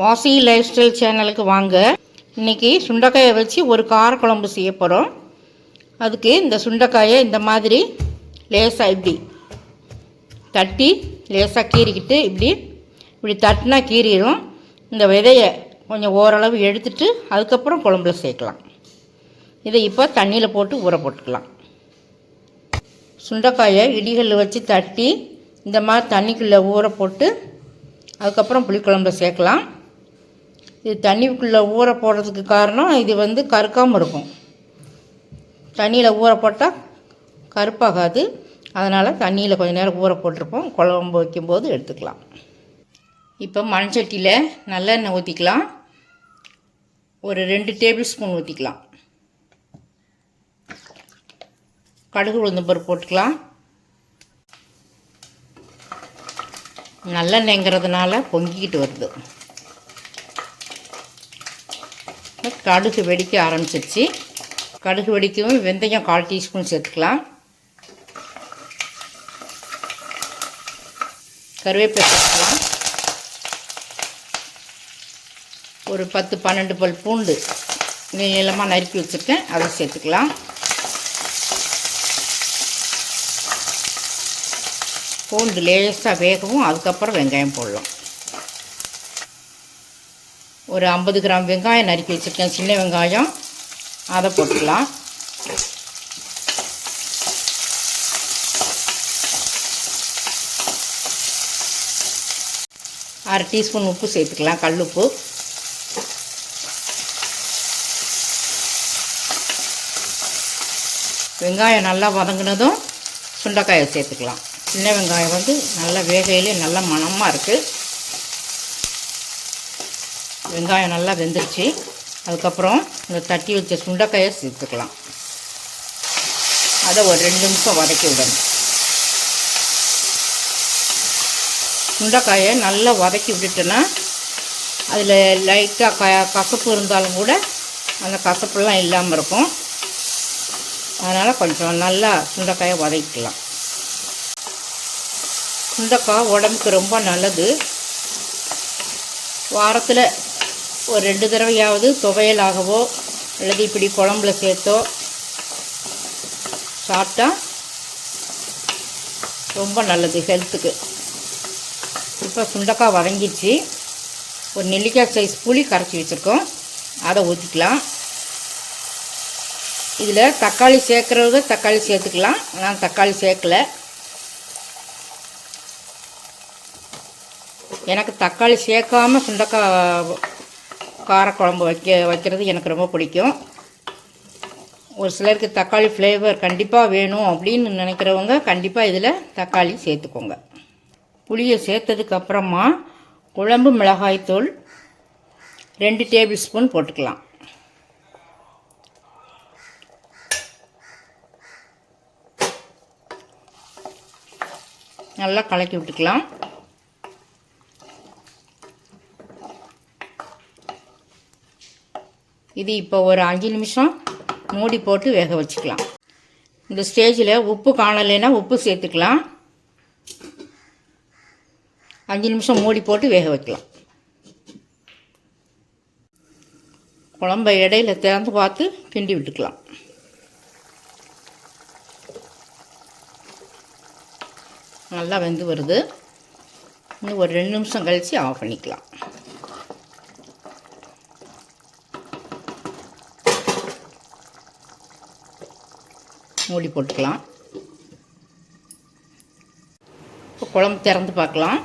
வாசி life style சேனலுக்கு வாங்க. இன்றைக்கி சுண்டைக்காயை வச்சு ஒரு காரக்குழம்பு செய்ய போகிறோம். அதுக்கு இந்த சுண்டைக்காயை இந்த மாதிரி லேசாக இப்படி தட்டி லேசாக கீறிக்கிட்டு இப்படி தட்டினா கீறிடும். இந்த விதையை கொஞ்சம் ஓரளவு எடுத்துட்டு அதுக்கப்புறம் குழம்புல சேர்க்கலாம். இதை இப்போ தண்ணியில் போட்டு ஊற போட்டுக்கலாம். சுண்டைக்காயை இடிகளில் வச்சு தட்டி இந்த மாதிரி தண்ணிக்குள்ளே ஊற போட்டு அதுக்கப்புறம் புளிக்குழம்புல சேர்க்கலாம். இது தண்ணிக்குள்ளே ஊற போடுறதுக்கு காரணம் இது கருக்காமல் இருக்கும். தண்ணியில் ஊற போட்டால் கருப்பாகாது. அதனால் தண்ணியில் கொஞ்சம் நேரம் ஊற போட்டிருப்போம். குழம்பு வைக்கும்போது எடுத்துக்கலாம். இப்போ மண்சட்டியில் நல்லெண்ணெய் ஊற்றிக்கலாம். ஒரு 2 டேபிள் ஸ்பூன் ஊற்றிக்கலாம். கடுகு உளுந்தம் பருப்பு போட்டுக்கலாம். நல்லெண்ணெய்ங்கிறதுனால பொங்கிக்கிட்டு வருது. கடுகு வெடிக்க ஆரம்பிச்சிருச்சு. கடுகு வெடிக்கவும் வெந்தயம் 1/4 டீஸ்பூன் சேர்த்துக்கலாம். கருவேப்பிலை சேர்த்துக்கலாம். ஒரு 10-12 பல் பூண்டு நீளமாக நறுக்கி வச்சுருக்கேன், அதை சேர்த்துக்கலாம். பூண்டு லேசாக வேகவும் அதுக்கப்புறம் வெங்காயம் போடலாம். ஒரு 50 கிராம் வெங்காயம் நறுக்கி வச்சுருக்கேன், சின்ன வெங்காயம், அதை போட்டுக்கலாம். அரை டீஸ்பூன் உப்பு சேர்த்துக்கலாம், கல் உப்பு. வெங்காயம் நல்லா வதங்கினதும் சுண்டைக்காயை சேர்த்துக்கலாம். சின்ன வெங்காயம் நல்லா வேகையிலே நல்லா மணமாக இருக்குது. வெங்காயம் நல்லா வெந்துருச்சு. அதுக்கப்புறம் இந்த தட்டி வச்ச சுண்டைக்காயை சேர்த்துக்கலாம். அதை ஒரு 2 நிமிஷம் வதக்கி விடணும். சுண்டைக்காயை நல்லா வதக்கி விட்டுட்டோன்னா அதில் லைட்டாக கசப்பு இருந்தாலும் கூட அந்த கசப்புலாம் இல்லாமல் இருக்கும். அதனால் கொஞ்சம் நல்லா சுண்டைக்காயை வதக்கிக்கலாம். சுண்டைக்காய் உடம்புக்கு ரொம்ப நல்லது. வாரத்தில் ஒரு 2 தடவையாவது துவையலாகவோ அல்லது இப்படி குழம்புல சேர்த்தோ சாப்பிட்டா ரொம்ப நல்லது ஹெல்த்துக்கு. இப்போ சுண்டைக்காய் வதங்கிடுச்சு. ஒரு நெல்லிக்காய் சைஸ் புளி கரைச்சி வச்சுருக்கோம், அதை ஊற்றிக்கலாம். இதில் தக்காளி சேர்க்குறவங்க தக்காளி சேர்த்துக்கலாம். நான் தக்காளி சேர்க்கலை. எனக்கு தக்காளி சேர்க்காமல் சுண்டைக்காய் காரக்குழம்பு வைக்கிறது எனக்கு ரொம்ப பிடிக்கும். ஒரு சிலருக்கு தக்காளி ஃப்ளேவர் கண்டிப்பாக வேணும் அப்படின்னு நினைக்கிறவங்க கண்டிப்பாக இதில் தக்காளி சேர்த்துக்கோங்க. புளியை சேர்த்ததுக்கப்புறமா குழம்பு மிளகாய்த்தூள் 2 டேபிள் ஸ்பூன் போட்டுக்கலாம். நல்லா கலக்கி விட்டுக்கலாம். இது இப்போ ஒரு 5 நிமிஷம் மூடி போட்டு வேக வச்சுக்கலாம். இந்த ஸ்டேஜில் உப்பு காணலைன்னா உப்பு சேர்த்துக்கலாம். 5 நிமிஷம் மூடி போட்டு வேக வைக்கலாம். குழம்பை இடையில திறந்து பார்த்து கிண்டி விட்டுக்கலாம். நல்லா வெந்து வருது. இன்னும் ஒரு 2 நிமிஷம் கழித்து ஆஃப் பண்ணிக்கலாம். மூடி போட்டுக்கலாம். இப்போ குழம்பு திறந்து பார்க்கலாம்.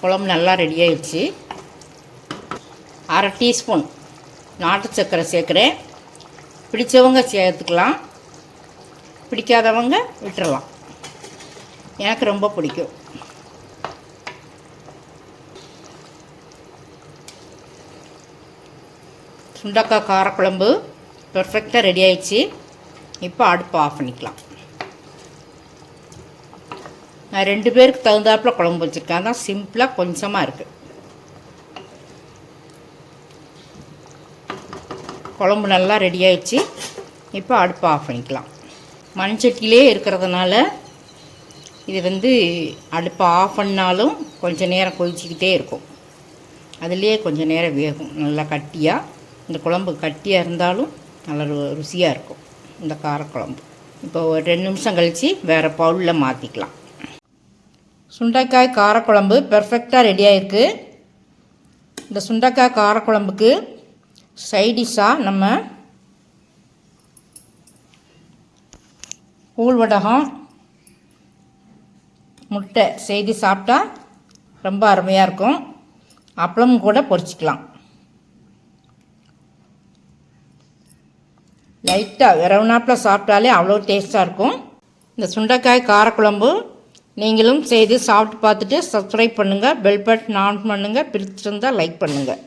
குழம்பு நல்லா ரெடி ஆயிடுச்சு. அரை டீஸ்பூன் நாட்டு சர்க்கரை சேர்க்குறேன். பிடிச்சவங்க சேர்த்துக்கலாம், பிடிக்காதவங்க விட்டுறலாம். எனக்கு ரொம்ப பிடிக்கும். சுண்டைக்காய் காரக்குழம்பு பெர்ஃபெக்டாக ரெடி ஆயிடுச்சு. இப்போ அடுப்பு ஆஃப் பண்ணிக்கலாம். நான் 2 பேருக்கு தகுந்தாப்பில் குழம்பு வச்சுருக்கேன். அதான் சிம்பிளாக கொஞ்சமாக இருக்குது. குழம்பு நல்லா ரெடி ஆயிடுச்சு. இப்போ அடுப்பு ஆஃப் பண்ணிக்கலாம். மண்சட்டிலே இருக்கிறதுனால இது வந்து அடுப்பை ஆஃப் பண்ணாலும் கொஞ்சம் நேரம் கொதிச்சிக்கிட்டே இருக்கும். அதுலேயே கொஞ்சம் நேரம் வேகும். நல்லா கட்டியாக, இந்த குழம்பு கட்டியாக இருந்தாலும் நல்ல ருசியாக இருக்கும் இந்த காரக்குழம்பு. இப்போ ஒரு 2 நிமிஷம் கழித்து வேறு பவுலில் மாற்றிக்கலாம். சுண்டைக்காய் காரக்குழம்பு பெர்ஃபெக்டாக ரெடியாக இருக்குது. இந்த சுண்டைக்காய் காரக்குழம்புக்கு சைடிஷ்ஷாக நம்ம கூழ் வடகம், முட்டை செய்து சாப்பிட்டா ரொம்ப அருமையாக இருக்கும். அப்பளம் கூட பொரிச்சிக்கலாம். லைட்டாக விரவுனாப்பில் சாப்பிட்டாலே அவ்வளோ டேஸ்ட்டாக இருக்கும். இந்த சுண்டைக்காய் காரக்குழம்பு நீங்களும் செய்து சாப்பிட்டு பார்த்துட்டு சப்ஸ்கிரைப் பண்ணுங்கள், பெல் பட்டன் ஆன் பண்ணுங்கள், பிடிச்சிருந்தால் லைக் பண்ணுங்கள்.